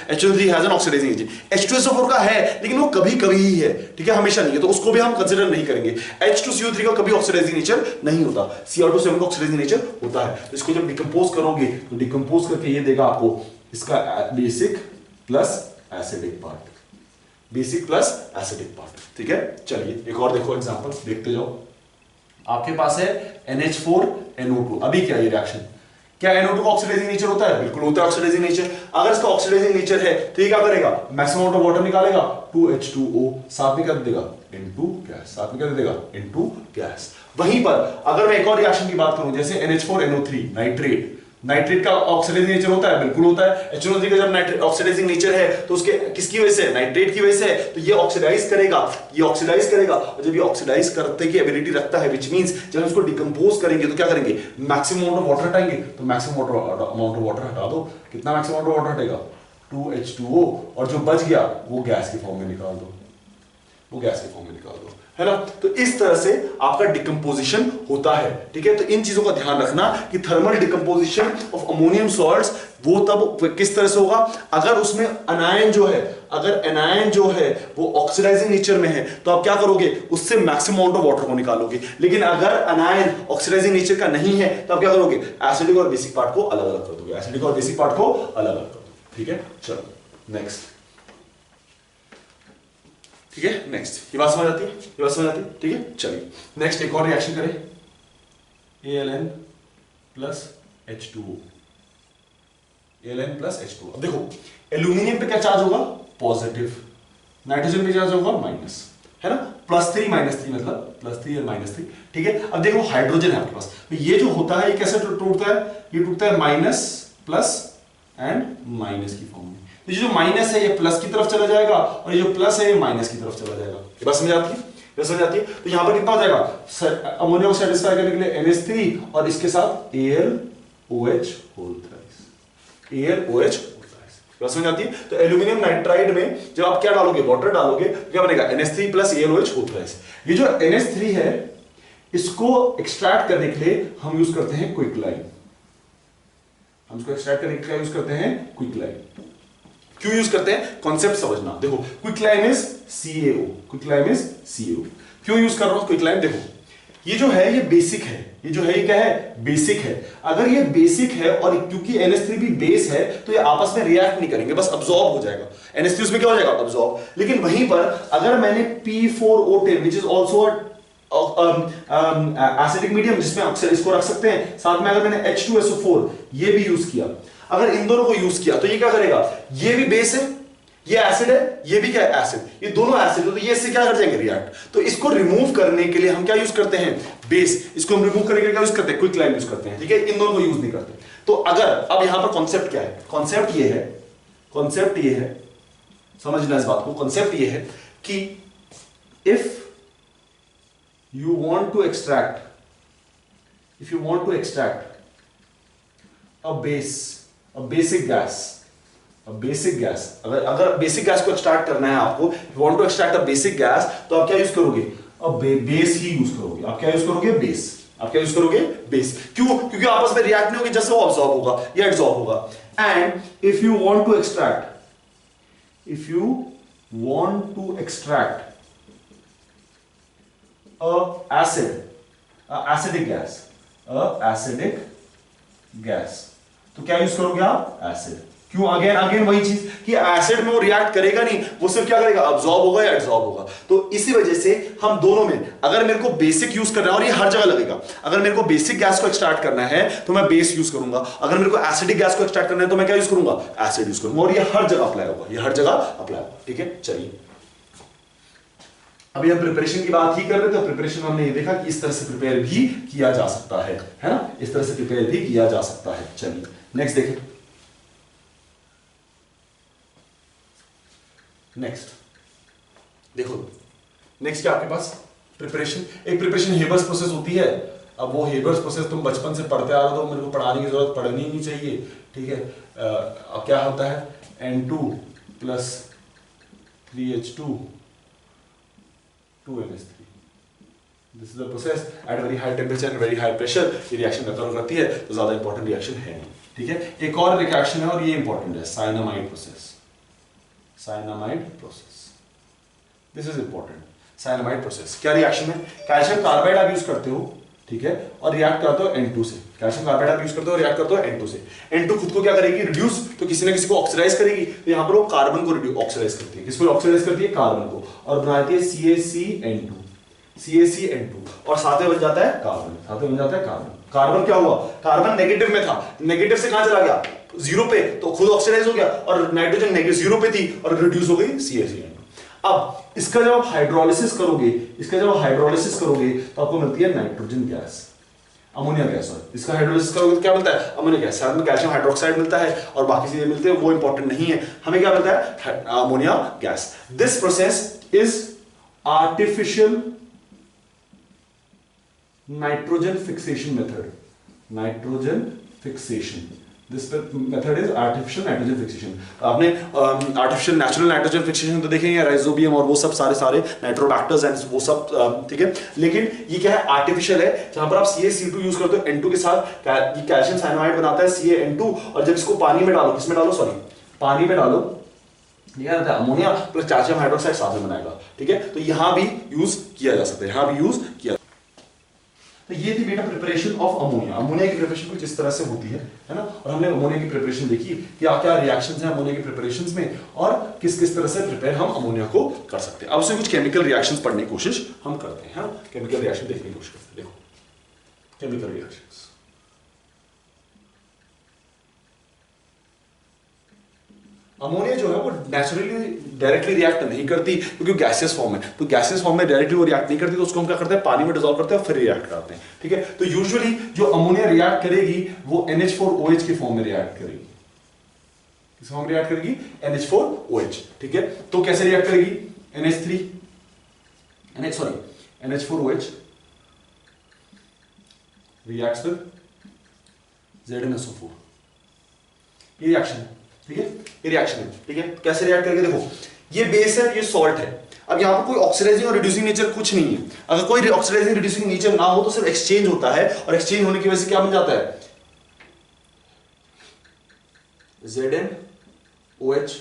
HNO3 has an oxidising agent. H2SO4 का है, लेकिन वो कभी कभी ही है, ठीक है, हमेशा नहीं है, तो उसको भी हम कंसीडर नहीं करेंगे। H2CO3 का कभी ऑक्सीडाइजिंग नेचर नहीं होता, Cr2O7 का ऑक्सीडाइजिंग नेचर होता है। तो इसको जब डिकम्पोज करोगे तो डिकम्पोज करके ये देगा आपको इसका basic plus acidic part, basic plus acidic part, ठीक है। चलिए एक और देखो एग्जांपल देखते जाओ। आपके पास है NH4NO2। अभी क्या ये रिएक्शन, क्या NO2 का ऑक्सीडाइजिंग नेचर होता है? बिल्कुल होता है ऑक्सीडाइजिंग नेचर। अगर इसका ऑक्सीडाइजिंग नेचर है तो ये क्या करेगा? मैक्सिमम अमाउंट ऑफ वाटर निकालेगा, 2H2O, साथ में क्या दे देगा? N2 गैस, साथ में क्या दे देगा? N2 gas. वहीं पर अगर मैं एक और रिएक्शन की बात करूं, जैसे NH4NO3 नाइट्रेट, नाइट्रेट का ऑक्सीडाइजिंग नेचर होता है? बिल्कुल होता है। HNO3 का जब नाइट्रेट ऑक्सीडाइजिंग नेचर है तो उसके किसकी वजह से? नाइट्रेट की वजह से, तो ये ऑक्सीडाइज करेगा, ये ऑक्सीडाइज करेगा, और जब ये ऑक्सीडाइज करने की एबिलिटी रखता है, व्हिच मींस जब हम इसको डिकम्पोज करेंगे तो क्या करेंगे? मैक्सिमम अमाउंट ऑफ वाटर हटाएंगे, तो मैक्सिमम अमाउंट ऑफ वाटर हटा दो। कितना मैक्सिमम अमाउंट ऑफ वाटर हटेगा? 2H2O, और जो बच गया वो गैस के फॉर्म में निकाल दो, वो गैस के फॉर्म में निकाल दो, है ना। तो इस तरह से आपका डिकम्पोजिशन होता है, ठीक है। तो इन चीजों का ध्यान रखना कि thermal decomposition of ammonium salts वो तब किस तरह से होगा? अगर उसमें अनायन जो है, अगर एनायन जो है वो ऑक्सीडाइजिंग नेचर में है, तो आप क्या करोगे? उससे मैक्सिमम अमाउंट ऑफ वाटर को निकालोगे। लेकिन अगर अनायन ऑक्सीडाइजिंग नेचर का नहीं है तो आप क्या करोगे? एसिडिक और बेसिक पार्ट को अलग अलग कर दोगे, एसिडिक और बेसिक पार्ट को अलग अलग कर दोगे, ठीक है। चलो नेक्स्ट, ठीक है, नेक्स्ट ये बात समझ आती है, ये बात समझ आती है, ठीक है। चलिए नेक्स्ट एक और रिएक्शन करें, AlN plus H2O, AlN plus H2O। अब देखो एल्यूमिनियम पे क्या चार्ज होगा, पॉजिटिव, नाइट्रोजन पे चार्ज होगा माइनस, है ना, +3 -3 मतलब +3 और -3, ठीक है। अब देखो हाइड्रोजन है आपके पास, तो ये जो होता है ये कैसे टूटता है, ये टूटता है माइनस प्लस एंड माइनस की फॉर्म में। तो ये जो माइनस है ये प्लस की तरफ चला जाएगा और ये जो प्लस है ये माइनस की तरफ चला जाएगा। ये बात समझ आती है, ये समझ आती है। तो यहां पर कितना हो जाएगा, अमोनिया को सेटिस्फाई करने के लिए NH3 और इसके साथ AlOH होल थ्राइस, AlOH बात समझ आती है। तो एल्यूमिनियम नाइट्राइड में जब आप क्या डालोगे, वाटर डालोगे, तो क्या बनेगा, NH3 plus AlOH whole thrice. ये जो NH3 है इसको एक्सट्रैक्ट करने के लिए हम यूज करते हैं क्विकलाइन, हम इसको एक्सट्रैक्ट करने के लिए यूज करते हैं क्विकलाइन। क्यों यूज करते हैं, कॉन्सेप्ट समझना। देखो क्विकलाइन इज CaO, क्विकलाइन इज CaO। क्यों यूज कर रहा हूं क्विकलाइन, देखो ये जो है ये बेसिक है, ये जो है ये क्या है, बेसिक है। अगर ये बेसिक है और क्योंकि NH3 भी बेस है तो ये आपस में रिएक्ट नहीं करेंगे, बस अब्सॉर्ब हो जाएगा। NH3 उसमें क्या हो जाएगा, अब्सॉर्ब। लेकिन वहीं पर अगर मैंने P4O10 which is also acidic medium जिसमें अक्सर इसको रख सकते हैं, साथ में अगर मैंने H2SO4 ये भी यूज किया, अगर इन दोनों को यूज किया तो ये क्या करेगा, ये भी बेस है, ये एसिड है, ये भी क्या है, एसिड, ये दोनों एसिड है, तो ये इससे क्या कर जाएंगे, रिएक्ट। तो इसको रिमूव करने के लिए हम क्या यूज करते हैं, बेस। इसको हम रिमूव करने के लिए क्या यूज करते हैं, क्विकलाइन यूज करते हैं, ठीक है। इन दोनों को यूज नहीं करते। तो अगर अब यहां पर कॉन्सेप्ट क्या है, कॉन्सेप्ट ये है, कॉन्सेप्ट ये है, समझना इस बात को, कॉन्सेप्ट ये है कि if you want to extract, if you want to extract a base, a basic gas, basic gas, अगर बेसिक गैस को एक्सट्रैक्ट करना है आपको, you want to extract a basic gas, तो आप क्या यूज करोगे, अब बेस ही यूज करोगे। आप क्या यूज करोगे, बेस। आप क्या यूज करोगे, बेस। क्यों, क्योंकि आपस में रिएक्ट नहीं होगी, जैसे वो अब्सॉर्ब होगा या एब्सॉर्ब होगा। And if you want to extract, if you want to extract a acid, acidic gas, acidic gas, तो क्या यूज करोगे आप, एसिड। क्यों, अगेन अगेन वही चीज कि एसिड में वो रिएक्ट करेगा नहीं, वो सिर्फ क्या करेगा, अब्सॉर्ब होगा या एब्सॉर्ब होगा। तो इसी वजह से हम दोनों में, अगर मेरे को बेसिक यूज करना है, और ये हर जगह लगेगा, अगर मेरे को बेसिक गैस को एक्सट्रैक्ट करना है तो मैं बेस यूज करूंगा, अगर मेरे को एसिडिक गैस को एक्सट्रैक्ट करना है तो मैं क्या यूज करूंगा, एसिड यूज करूंगा। और ये हर जगह अप्लाई होगा, ये हर जगह अप्लाई होगा, ठीक है। चलिए अभी हम प्रिपरेशन की बात ही कर रहे थे, प्रिपरेशन हमने ये देखा कि इस तरह से प्रिपेयर भी किया जा सकता है ना, इस तरह से प्रिपेयर भी किया जा सकता है। चलिए नेक्स्ट देखें, नेक्स्ट देखो, नेक्स्ट क्या आपके पास, प्रिपरेशन। एक प्रिपरेशन हेबर्स प्रोसेस होती है। अब वो हेबर्स प्रोसेस तुम बचपन से पढ़ते आ रहे हो तो मेरे को पढ़ाने की जरूरत पड़नी ही नहीं चाहिए, ठीक है। अब क्या होता है, N2 plus 3H2 2NH3, this is the process at very high temperature and very high pressure. ये रिएक्शन करती है तो ज्यादा इंपॉर्टेंट रिएक्शन है नहीं, ठीक है। एक और रिएक्शन है और ये इंपॉर्टेंट है, cyanamide process, cyanamide process, this is important. Cyanamide process क्या रिएक्शन है, कैल्शियम कार्बाइड आप यूज करते हो, ठीक है, और रिएक्ट करते हो N2 से। कैल्शियम कार्बाइड आप यूज करते हो, रिएक्ट करते हो N2 से। N2 खुद को क्या करेगी, रिड्यूस, तो किसी ना किसी को ऑक्सीडाइज करेगी, तो यहां पर वो कार्बन को ऑक्सीडाइज करती है। किसको ऑक्सीडाइज करती है, कार्बन को, और बनाती है CaCN2, CaCN2, और साथ में बन जाता है कार्बन, साथ में बन जाता है कार्बन। कार्बन क्या हुआ, कार्बन नेगेटिव में था, नेगेटिव से कहां चला गया, जीरो पे, तो खुद ऑक्सीडाइज हो गया, और नाइट्रोजन नेगेटिव जीरो पे थी और रिड्यूस हो गई CaCN2। अब इसका जब आप हाइड्रोलिसिस करोगे, इसका जब आप हाइड्रोलिसिस करोगे तो आपको मिलती है नाइट्रोजन गैस, अमोनिया गैस। इसका हाइड्रोलिसिस करोगे तो क्या मिलता है, अमोनिया गैस। साथ में कैल्शियम हाइड्रोक्साइड मिलता है और बाकी चीजें मिलते हैं, वो इंपॉर्टेंट नहीं है, हमें क्या मिलता है, ammonia gas. This process is artificial nitrogen fixation method, nitrogen fixation, this method is artificial nitrogen fixation. आपने आर्टिफिशियल नेचुरल नाइट्रोजन फिक्सेशन तो देखेंगे, राइजोबियम और वो सब सारे नाइट्रोबैक्टर्स एंड वो सब, ठीक है। लेकिन ये क्या है, आर्टिफिशियल है, जहां पर आप CaC2 यूज करते हो N2 के साथ, ये कैल्शियम साइनामाइड बनाता है CaN2, और जब इसको पानी में डालो, किसमें डालो, सॉरी पानी में डालो, ये रहता है अमोनिया प्लस कैल्शियम हाइड्रोक्साइड साथ में बनाएगा, ठीक है। तो यहां भी यूज किया जा सकता है, यहां भी यूज किया। तो ये थी बेटा प्रिपरेशन ऑफ अमोनिया। अमोनिया की प्रिपरेशन कुछ इस तरह से होती है ना, और हमने अमोनिया की प्रिपरेशन देखी कि क्या क्या रिएक्शंस हैं अमोनिया की प्रिपरेशंस में और किस किस तरह से प्रिपेयर हम अमोनिया को कर सकते हैं। अब उसमें कुछ केमिकल रिएक्शंस पढ़ने की कोशिश हम करते हैं, केमिकल रिएक्शन देखने की कोशिश करते हैं। देखो केमिकल रिएक्शंस, अमोनिया जो है वो नेचुरली डायरेक्टली रिएक्ट नहीं करती क्योंकि गैसियस फॉर्म है, तो गैसियस फॉर्म में डायरेक्टली वो रिएक्ट नहीं करती, तो उसको हम क्या करते हैं, पानी में डिसॉल्व करते हैं और फिर रिएक्ट करते हैं। ठीक है, तो यूजुअली जो अमोनिया रिएक्ट करेगी वो NH4OH के फॉर्म में रिएक्ट करेगी। किस फॉर्म में रिएक्ट करेगी? NH4OH। ठीक है, तो कैसे रिएक्ट करेगी? NH4OH reacts with ZnSO4। ये रिएक्शन है, ठीक है, ये रिएक्शन है। ठीक है, कैसे रिएक्ट करके देखो, ये बेस है, ये सॉल्ट है। अब यहां पर कोई ऑक्सीडाइजिंग और रिड्यूसिंग नेचर कुछ नहीं है। अगर कोई ऑक्सीडाइजिंग रिड्यूसिंग नेचर ना हो तो सिर्फ एक्सचेंज होता है, और एक्सचेंज होने की वजह से क्या बन जाता है? ZnOH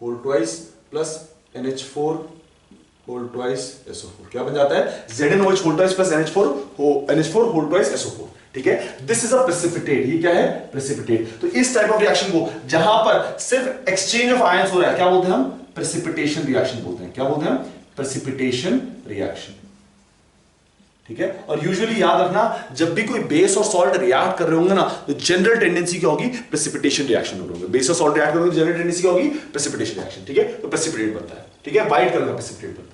whole twice plus NH4 whole twice SO4। क्या बन जाता है? ZnOH whole twice plus NH4 whole twice SO4। ठीक है, दिस इज अ प्रेसिपिटेट। ये क्या है? प्रेसिपिटेट। तो इस टाइप ऑफ रिएक्शन को जहां पर सिर्फ एक्सचेंज ऑफ आयंस हो रहा है क्या बोलते हैं हम? प्रेसिपिटेशन रिएक्शन बोलते हैं। क्या बोलते हैं हम? Precipitation reaction. ठीक है, और यूजुअली याद रखना जब भी कोई बेस और सॉल्ट रिएक्ट कर रहे होंगे ना तो जनरल टेंडेंसी क्या होगी? प्रेसिपिटेशन रिएक्शन होगी। बेस और सॉल्ट रिएक्ट करेंगे तो जनरल टेंडेंसी क्या होगी? Precipitation reaction. ठीक है, तो प्रेसिपिटेट बनता है। ठीक है, वाइट कलर का प्रेसिपिटेट बनता है।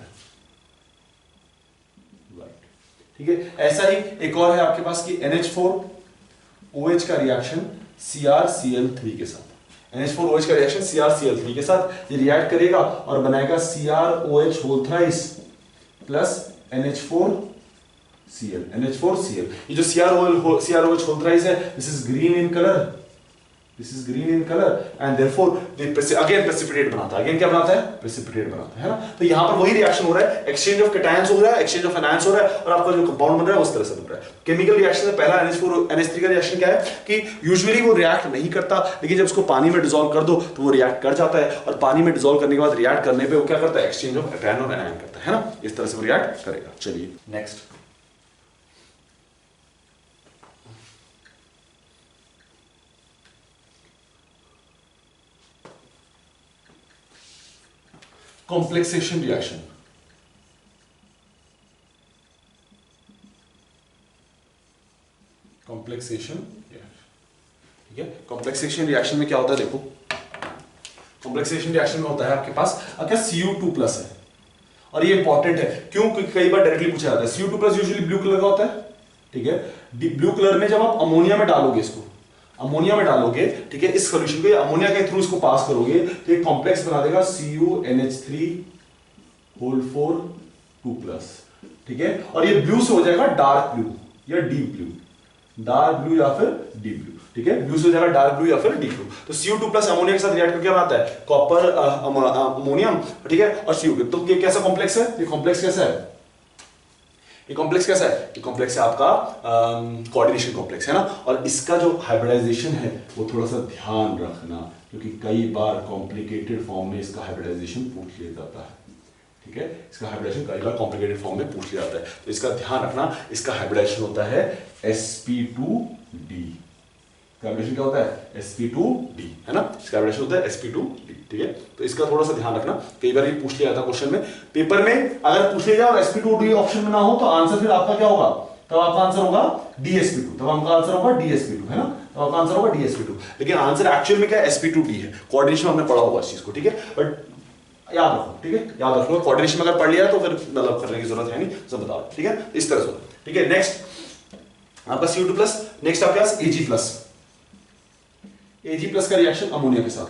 ठीक है, ऐसा ही एक और है आपके पास कि NH4OH का रिएक्शन CrCl3 के साथ। NH4OH का रिएक्शन CrCl3 के साथ ये रिएक्ट करेगा और बनाएगा CrOH whole thrice plus NH4Cl। ये जो CrOH होल थ्राइस है, this is green in colour, and therefore again precipitate बनाता है। अगेन क्या बनाता है? प्रेसिपिटेट बनाता है ना। तो यहां पर वही रिएक्शन हो रहा है, एक्सचेंज ऑफ कैटायंस हो रहा है, एक्सचेंज ऑफ एनायंस हो रहा है, और आपका जो कंपाउंड बन रहा है उस तरह से बन रहा है। केमिकल रिएक्शन में पहला NH3 का रिएक्शन क्या है कि यूजुअली वो रिएक्ट नहीं करता, लेकिन जब उसको पानी में डिसॉल्व कर दो तो वो रिएक्ट कर जाता है, और पानी में डिसॉल्व करने के बाद रिएक्ट करने पे वो क्या करता है? एक्सचेंज ऑफ कैटायन और एनायन करता है ना। इस तरह से वो रिएक्ट करेगा। चलिए नेक्स्ट, कॉम्प्लेक्सेशन रिएक्शन। कॉम्प्लेक्सेशन, ठीक है, कॉम्प्लेक्सेशन रिएक्शन में क्या होता है? देखो कॉम्प्लेक्सेशन रिएक्शन में होता है आपके पास अगर Cu2+ है, और ये इंपॉर्टेंट है क्यों? क्योंकि कई बार डायरेक्टली पूछा जाता है। Cu2+ यूजुअली ब्लू कलर का होता है। ठीक है, ब्लू कलर में जब आप अमोनिया में डालोगे, इसको अमोनिया में डालोगे, ठीक है, इस सॉल्यूशन को अमोनिया के थ्रू इसको पास करोगे तो एक कॉम्प्लेक्स बना देगा CuNH3 होल 4 2+। ठीक है, और ये ब्लू से हो जाएगा डार्क ब्लू या डीप ब्लू, डार्क ब्लू या फिर डीप ब्लू। ठीक है, ब्लू से हो जाएगा डार्क ब्लू या फिर डीप ब्लू। तो Cu2+ अमोनिया के साथ रिएक्ट करके बनाता है कॉपर अमोनियम। ठीक है, और Cu। तो ये कैसा कॉम्प्लेक्स है? ये कॉम्प्लेक्स कैसा है? ये कॉम्प्लेक्स कैसा है? ये कॉम्प्लेक्स है आपका कोऑर्डिनेशन कॉम्प्लेक्स है ना। और इसका जो हाइब्रिडाइजेशन है वो थोड़ा सा ध्यान रखना, क्योंकि कई बार कॉम्प्लिकेटेड फॉर्म में इसका हाइब्रिडाइजेशन पूछ लिया जाता है। ठीक है, इसका हाइब्रिडाइजेशन कई बार कॉम्प्लिकेटेड फॉर्म में पूछ लिया जाता है, तो इसका ध्यान रखना। इसका हाइब्रिडाइजेशन होता है sp2d। हाइब्रिडेशन क्या होता है? sp2d, है ना। इसका हाइब्रिडेशन होता है sp2d। ठीक है, तो इसका थोड़ा सा ध्यान रखना, कई बार ये पूछ लिया जाता है क्वेश्चन में, पेपर में अगर पूछ लिया जाए और sp2d ऑप्शन में ना हो तो आंसर फिर आपका क्या होगा? तब आपका आंसर होगा dsp2। तब आपका आंसर होगा dsp2, है ना। तब आपका आंसर होगा dsp2। लेकिन आंसर एक्चुअल में क्या है? sp2d है। कोऑर्डिनेशन हमने पढ़ा होगा इस चीज को। ठीक है, बट याद रखो। ठीक है, याद रखो, कोऑर्डिनेशन में अगर पढ़ लिया तो फिर मतलब करने की जरूरत है नहीं, सब बताओ। ठीक है, इस तरह से। ठीक है, नेक्स्ट आपका Cu2+। नेक्स्ट आपके पास Ag+। Ag+ का रिएक्शन अमोनिया के साथ।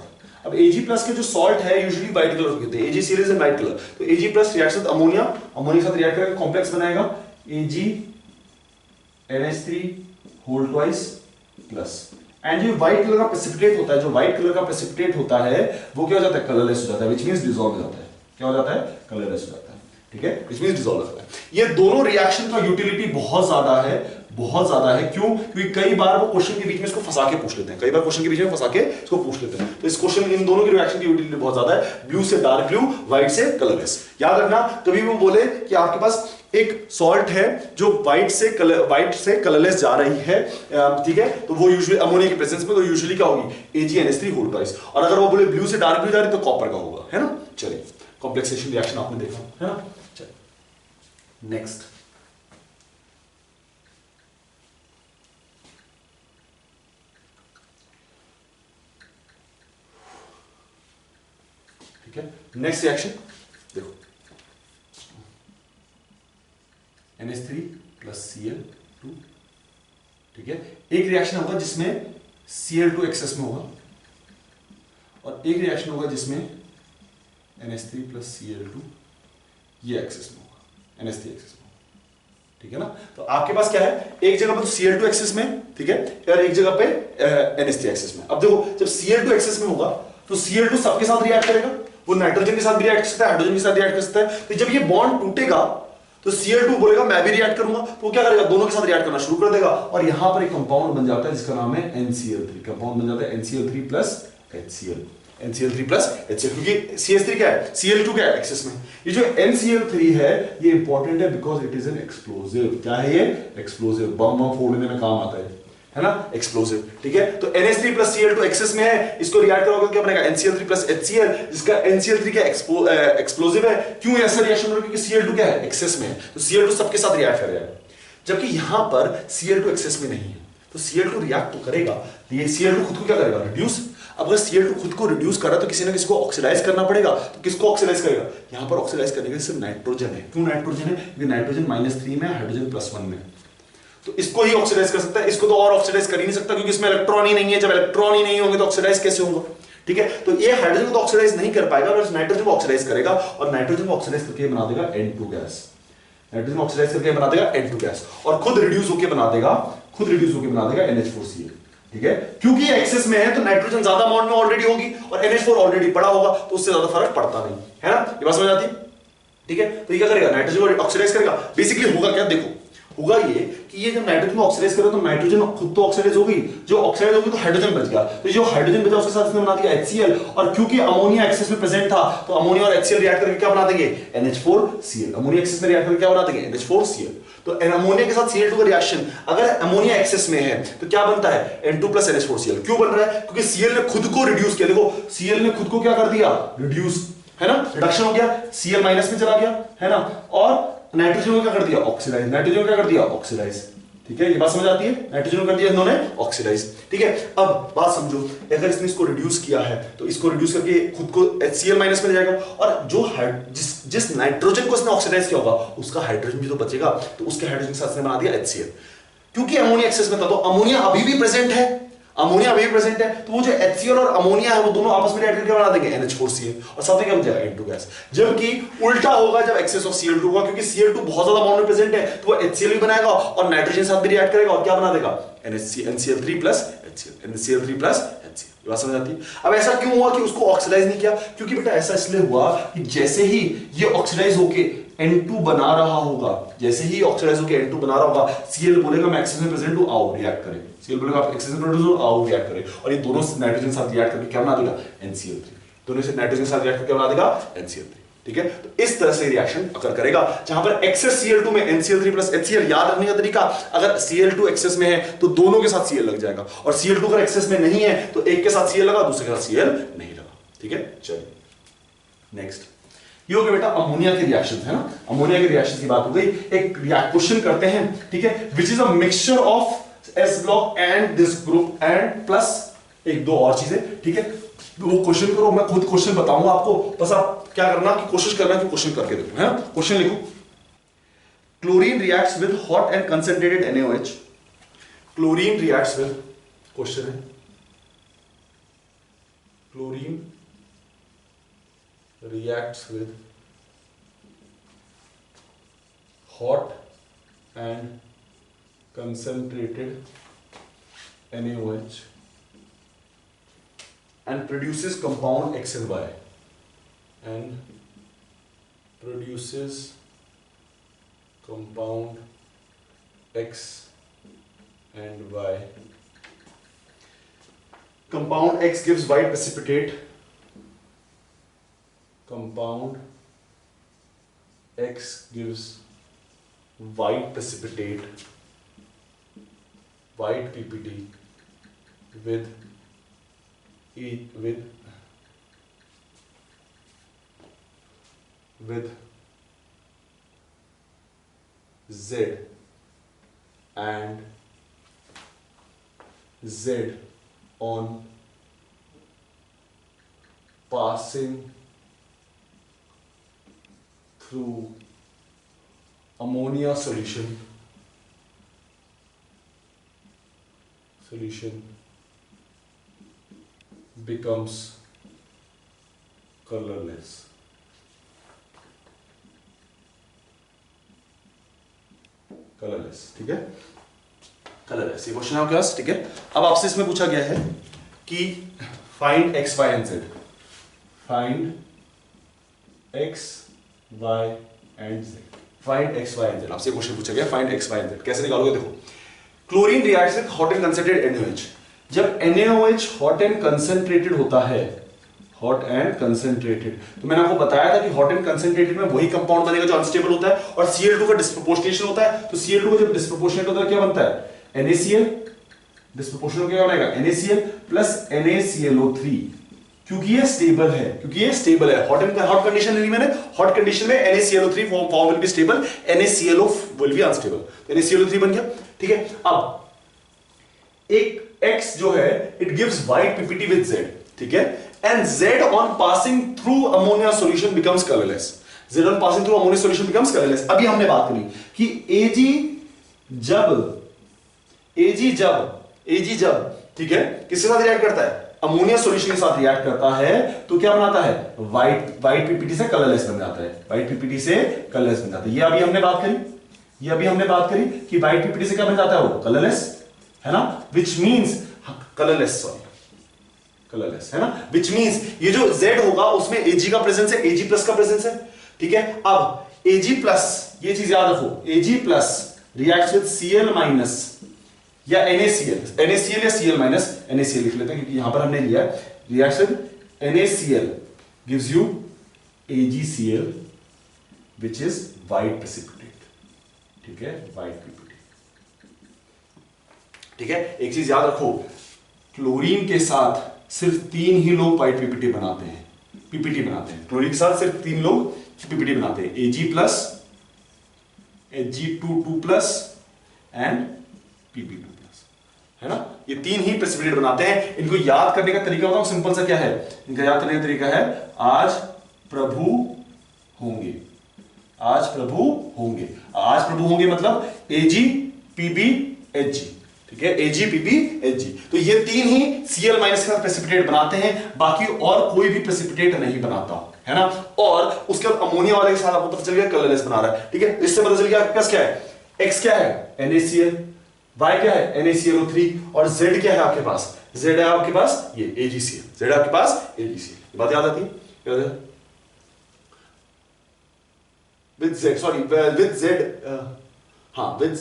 अब Ag+ के जो सॉल्ट है यूजुअली व्हाइट कलर के होते हैं, Ag series and white colour. तो Ag+ reaction with ammonia, ammonia के साथ रिएक्ट करके कॉम्प्लेक्स बनाएगा AgNH3 whole twice plus. And जो व्हाइट कलर का प्रेसिपिटेट होता है, जो व्हाइट कलर का प्रेसिपिटेट होता है वो क्या हो जाता है? कलरलेस हो जाता है, व्हिच मींस डिसॉल्व हो जाता है। क्या हो जाता है? कलरलेस हो जाता है। ठीक है, व्हिच मींस डिसॉल्व हो जाता है। ये दोनों रिएक्शन का यूटिलिटी बहुत ज्यादा है, बहुत ज्यादा है। क्यों? क्योंकि कई बार वो क्वेश्चन के बीच में इसको फंसा के पूछ लेते हैं, कई बार क्वेश्चन के बीच में फंसा के इसको पूछ लेते हैं। तो इस क्वेश्चन इन दोनों की रिएक्शन की यूटिलिटी बहुत ज्यादा है, ब्लू से डार्क ब्लू, व्हाइट से कलरलेस। याद रखना, कभी भी बोले कि आपके पास एक सॉल्ट है जो व्हाइट से कलरलेस जा रही है, ठीक है, तो वो यूजुअली अमोनिया के प्रेजेंस में तो यूजुअली क्या होगी, AgNH3 होल ट्वाइस। और अगर वो बोले ब्लू से डार्क ब्लू जा रही तो कॉपर का होगा, है ना। चलिए कॉम्प्लेक्सेशन रिएक्शन आपने देखा, है ना। चलिए नेक्स्ट, ठीक है। नेक्स्ट रिएक्शन देखो, NH3 प्लस Cl2, ठीक है। एक रिएक्शन होगा जिसमें Cl2 एक्सेस में होगा, और एक रिएक्शन होगा जिसमें NH3 प्लस Cl2 ये एक्सेस में होगा, NH3 एक्सेस में होगा, ठीक है ना। तो आपके पास क्या है, एक जगह पर तो Cl2 एक्सेस में, ठीक है, और एक जगह पे NH3 एक्सेस में। अब देखो जब Cl2 एक्सेस में होगा तो Cl2 सबके साथ रिएक्ट करेगा, वो नाइट्रोजन के साथ भी रिएक्ट कर सकता है, हाइड्रोजन के साथ रिएक्ट कर सकता है। तो जब ये बॉन्ड टूटेगा तो Cl2 बोलेगा मैं भी रिएक्ट करूंगा, तो क्या करेगा, दोनों के साथ रिएक्ट करना शुरू कर देगा, और यहां पर एक कंपाउंड बन जाता है जिसका नाम है NCl3। कंपाउंड बन जाता है NCl3 plus HCl, NCl3 plus HCl, क्योंकि CH3 क्या है, Cl2 क्या है एक्सेस में। ये जो NCl3 है ये इंपॉर्टेंट है because it is an explosive. क्या है ये, एक्सप्लोसिव, बम फोड़ने में काम आता है ना, एक्सप्लोसिव, ठीक है। तो NH3 प्लस Cl2 एक्सेस में है, इसको रिएक्ट करोगे क्या बनेगा, NCl3 प्लस HCl, जिसका NCl3 क्या एक्सप्लोसिव है। क्यों ऐसा रिएक्शन हो रहा है, क्योंकि Cl2 क्या है एक्सेस में है, तो Cl2 सबके साथ रिएक्ट करेगा, जबकि यहां पर Cl2 एक्सेस में नहीं है। तो Cl2 रिएक्ट तो करेगा, ये Cl2 खुद को क्या करेगा, रिड्यूस। अब अगर Cl2 खुद को रिड्यूस कर रहा है तो किसी ना किसी को ऑक्सीडाइज करना पड़ेगा, तो किसको ऑक्सीडाइज करेगा, यहां पर ऑक्सीडाइज करने के लिए सिर्फ नाइट्रोजन है। क्यों नाइट्रोजन है, क्योंकि नाइट्रोजन -3 में, हाइड्रोजन +1 में, तो इसको ही ऑक्सीडाइज कर सकता है, इसको तो और ऑक्सीडाइज कर ही नहीं सकता क्योंकि इसमें इलेक्ट्रॉन ही नहीं है। जब इलेक्ट्रॉन ही नहीं होंगे तो ऑक्सीडाइज कैसे होगा, ठीक है। तो ये हाइड्रोजन को तो ऑक्सीडाइज नहीं कर पाएगा, बस नाइट्रोजन को ऑक्सीडाइज करेगा, और नाइट्रोजन को ऑक्सीडाइज करके बना देगा N2 गैस। नाइट्रोजन को ऑक्सीडाइज करके बना देगा N2 गैस, और खुद रिड्यूस होकर बना देगा NH4Cl, ठीक है। क्योंकि ये एक्सेस में है तो नाइट्रोजन ज्यादा अमाउंट में ऑलरेडी होगी और NH4 ऑलरेडी पड़ा होगा, तो उससे ज्यादा फर्क पड़ता नहीं, है ना। ये बात समझ आती है, ठीक है। तो ये क्या करेगा, नाइट्रोजन को ऑक्सीडाइज करेगा। बेसिकली होगा क्या, देखो होगा ये कि ये जब नाइट्रोजन को ऑक्सीडाइज करो तो नाइट्रोजन खुद तो ऑक्सीडाइज होगी, जो ऑक्सीडाइज होगी तो हाइड्रोजन बच गया, तो जो हाइड्रोजन बचा उसके साथ इसने बना दिया HCl, और क्योंकि अमोनिया एक्सेस में प्रेजेंट था तो अमोनिया और HCl रिएक्ट करके क्या बना देंगे, NH4Cl। अमोनिया एक्सेस में रिएक्ट करके क्या बना देंगे, NH4Cl। तो अमोनिया के साथ Cl2 का रिएक्शन अगर अमोनिया एक्सेस में है तो क्या बनता है, N2 प्लस NH4Cl। क्यों बन रहा है, क्योंकि Cl ने खुद को रिड्यूस किया। देखो Cl ने खुद को क्या कर दिया, रिड्यूस, है ना, रिडक्शन हो गया, Cl माइनस में चला गया, है ना, और नाइट्रोजन को क्या कर दिया, ऑक्सीडाइज। नाइट्रोजन को क्या कर दिया, ऑक्सीडाइज, ठीक है। ये बात समझ आती है, नाइट्रोजन को कर दिया इन्होंने ऑक्सीडाइज, ठीक है। अब बात समझो, अगर इसने इसको रिड्यूस किया है तो इसको रिड्यूस करके खुद को HCl माइनस में जाएगा, और जो जिस नाइट्रोजन को इसने ऑक्सीडाइज किया होगा उसका हाइड्रोजन भी तो बचेगा, तो उसके हाइड्रोजन के साथ इसने बना दिया HCl। क्योंकि अमोनिया एक्सेस में था तो अमोनिया अभी भी प्रेजेंट है, अमोनिया अभी भी प्रेजेंट है, तो वो जो HCl और अमोनिया है वो दोनों आपस में रिएक्ट करके बना देंगे NH4Cl, और साथ में क्या बन जाएगा, N2 गैस। जबकि उल्टा होगा जब एक्सेस ऑफ Cl2 होगा, क्योंकि Cl2 बहुत ज्यादा अमाउंट में प्रेजेंट है तो वो HCl भी बनाएगा और नाइट्रोजन के साथ भी रिएक्ट करेगा, और क्या बना देगा, NCl3 plus HCl, NCl3 plus HCl। ये बात समझ आती है। अब ऐसा क्यों हुआ कि उसको ऑक्सीडाइज नहीं किया, क्योंकि बेटा ऐसा इसलिए हुआ कि जैसे ही ये ऑक्सीडाइज होके N2 बना रहा होगा, जैसे ही ऑक्सीडाइज होके N2 बना रहा होगा, Cl बोलेगा मैं एक्सेस में प्रेजेंट हूं, आओ रिएक्ट करें। Cl बोलेगा आप एक्सेस में प्रेजेंट हो, आओ रिएक्ट करें, और ये दोनों नाइट्रोजन के साथ रिएक्ट करके क्या बना देगा, NCl3। दोनों से नाइट्रोजन के साथ रिएक्ट करके बना देगा NCl3, ठीक है। तो इस तरह से रिएक्शन अकर करेगा, जहां पर एक्सेस Cl2 में NCl3 प्लस HCl। याद रखने का तरीका, अगर Cl2 एक्सेस में है तो दोनों के साथ Cl लग जाएगा, और Cl2 अगर एक्सेस में नहीं है तो एक के साथ Cl लगा, दूसरे के साथ Cl नहीं लगा, ठीक है। चलिए नेक्स्ट, ये हो गया बेटा अमोनिया के रिएक्शंस, है ना। अमोनिया के रिएक्शंस की बात हो गई। एक क्वेश्चन करते हैं, ठीक है, which is a mixture of S block and this group and plus एक दो और चीजें, ठीक है। वो क्वेश्चन करो, मैं खुद क्वेश्चन बताऊंगा आपको, बस आप क्या करना कि कोशिश करना कि क्वेश्चन करके देखो, है ना। क्वेश्चन लिखो, chlorine reacts with hot and concentrated NaOH। Chlorine reacts with, question है, chlorine reacts with hot and concentrated NaOH and produces compound X and Y, and produces compound X and Y. Compound X gives white precipitate. Compound X gives white precipitate, white PPT with Z and Z on passing through ammonia solution becomes colorless. ठीक है, कलरलेस। ये क्वेश्चन है आपके पास, ठीक है। अब आपसे इसमें पूछा गया है कि find x y and z, find x y and z, find x y and z. आपसे क्वेश्चन पूछा गया find x y and z, कैसे निकालोगे? देखो, chlorine reacts with hot and concentrated NaOH। जब NaOH हॉट एंड कंसंट्रेटेड होता है, हॉट एंड कंसंट्रेटेड, तो मैंने आपको बताया था कि हॉट एंड कंसंट्रेटेड में वही कंपाउंड बनेगा जो अनस्टेबल होता है, और Cl2 का डिस्प्रोपोर्शनेशन होता है। तो Cl2 का जब डिस्प्रोपोर्शनेट होता है क्या बनता है? NaCl, डिस्प्रोपोर्शनेट क्या बनेगा? NaCl प्लस NaClO3, क्योंकि ये स्टेबल है, हॉट कंडीशन नहीं, मैंने हॉट कंडीशन में NaClO3 form will be stable, NaClO will be unstable, तो NaClO3 बन गया, ठीक है। अब एक X जो है it gives white PPT with Z, ठीक है, and Z on passing through ammonia solution becomes colorless. Z on passing through ammonia solution becomes colorless. अभी हमने बात करी कि Ag जब ठीक है किसके साथ रिएक्ट करता है? अमोनिया सॉल्यूशन के साथ रिएक्ट करता है, तो क्या बनाता है? व्हाइट PPT से कलरलेस बन जाता है, व्हाइट PPT से कलरलेस बन जाता है। ये अभी हमने बात करी कि व्हाइट PPT से क्या बन जाता है? वो कलरलेस है ना, which means कलरलेस है ना, which means ये जो Z होगा उसमें Ag का प्रेजेंस है, Ag प्लस का प्रेजेंस है, ठीक है। अब Ag प्लस, ये चीज याद रखो, Ag plus reacts with Cl minus या NaCl या Cl माइनस, NaCl लिख लेते हैं क्योंकि यहां पर हमने लिया reacts with NaCl gives you AgCl which is white precipitate, ठीक है, white PPT, ठीक है। एक चीज याद रखो, क्लोरीन के साथ सिर्फ 3 ही लोग व्हाइट PPT बनाते हैं, क्लोरीन के साथ सिर्फ 3 लोग PPT बनाते हैं, Ag plus, Ag2 plus and Pp2 plus, है ना। ये 3 ही प्रेसिपिटेट बनाते हैं। इनको याद करने का तरीका बताऊं, सिंपल सा क्या है इनका याद करने का तरीका है, आज प्रभु होंगे मतलब Ag Pb Hg, ठीक है, AgPbHg। तो ये 3 ही Cl माइनस के साथ प्रेसिपिटेट बनाते हैं, बाकी और कोई भी प्रेसिपिटेट नहीं बनाता, है ना। और उसके बाद अमोनिया वाले के साथ आपको पता चल गया कलरलेस बना रहा है, ठीक है। इससे पता चल गया आपके पास क्या है, X क्या है NaCl, Y क्या है NaClO3, और Z क्या है आपके पास? Z है आपके पास ये AgCl, Z है आपके पास AgCl। बात याद आती है? With Z, sorry with Z, हाँ with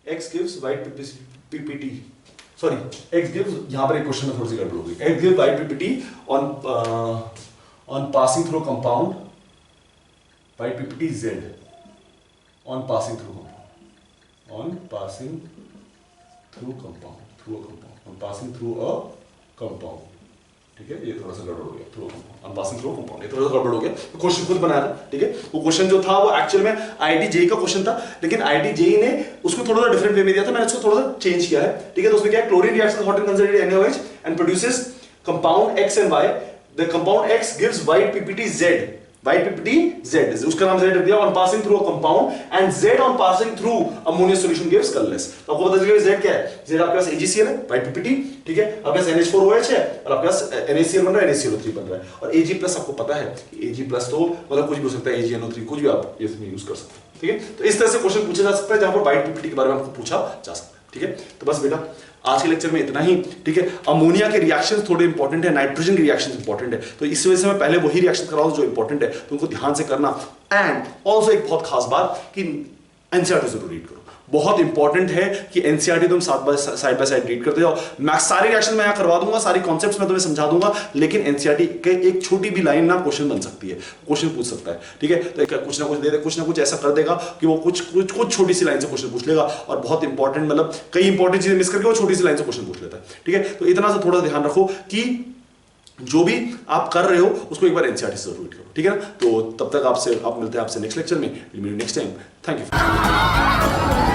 X gives white PPT, sorry, X gives, यहां पर एक क्वेश्चन में थोड़ी सी गड़बड़ हो गई, X gives white PPT on passing through compound, white PPT Z on passing through a compound, ठीक है। ये थोड़ा सा गड़बड़ हो गया, through compound, passing through compound, ये थोड़ा सा गड़बड़ हो गया। क्वेश्चन खुद बनाया था, ठीक है। वो क्वेश्चन जो था वो एक्चुअल में आईआईटी जेईई का क्वेश्चन था, लेकिन आईआईटी जेईई ने उसको थोड़ा सा डिफरेंट वे में दिया था, मैंने उसको थोड़ा सा चेंज किया है, ठीक है। तो उसमें क्या है, chlorine reacts with hot and concentrated NaOH and produces compound X and Y, the compound X gives white PPT Z, white PPT Z, उसका नाम Z रख दिया, on passing through a compound, and Z on passing through ammonia solution gives colourless. तो आपको पता चल गया Z क्या है, Z आपके पास AgCl है, व्हाइट PPT, ठीक है। आपके पास NH4OH है, और आपके पास NaCl बन रहा है, NaClO3 बन रहा है, और Ag प्लस आपको पता है कि Ag प्लस तो मतलब कुछ भी हो सकता है, AgNO3 कुछ भी आप इसमें यूज कर सकते हैं, ठीक है। तो इस तरह से क्वेश्चन पूछा जा सकता है जहां पर व्हाइट PPT के बारे में आपको पूछा जा सकता है, ठीक है। तो बस बेटा आज के लेक्चर में इतना ही, ठीक है। अमोनिया के रिएक्शंस थोड़े इंपॉर्टेंट है, नाइट्रोजन के रिएक्शंस इंपॉर्टेंट है, तो इस वजह से मैं पहले वही रिएक्शन कराऊं जो इंपॉर्टेंट है, तो उनको ध्यान से करना। एंड ऑल्सो एक बहुत खास बात कि एनसीईआरटी जरूर रीड करो, बहुत इंपॉर्टेंट है कि एनसीईआरटी तुम साइड बाय साइड रीड करते जाओ। मैं सारे रिएक्शन मैं यहाँ करवा दूंगा, सारी कॉन्सेप्ट्स मैं तुम्हें समझा दूंगा, लेकिन एनसीईआरटी के एक छोटी भी लाइन ना क्वेश्चन बन सकती है, क्वेश्चन पूछ सकता है, ठीक है। तो कुछ ना कुछ दे दे, कुछ ना कुछ ऐसा कर देगा कि वो कुछ छोटी सी लाइन से क्वेश्चन पूछ लेगा, और बहुत इंपॉर्टेंट मतलब कई इंपॉर्टेंट चीजें मिस करके वो छोटी सी लाइन से क्वेश्चन पूछ लेता है, ठीक है। तो इतना सा थोड़ा ध्यान रखो कि जो भी आप कर रहे हो उसको एक बार एनसीईआरटी से जरूर रीड करो, ठीक है ना। तो तब तक आप मिलते हैं आपसे नेक्स्ट लेक्चर में, नेक्स्ट टाइम। Thank you.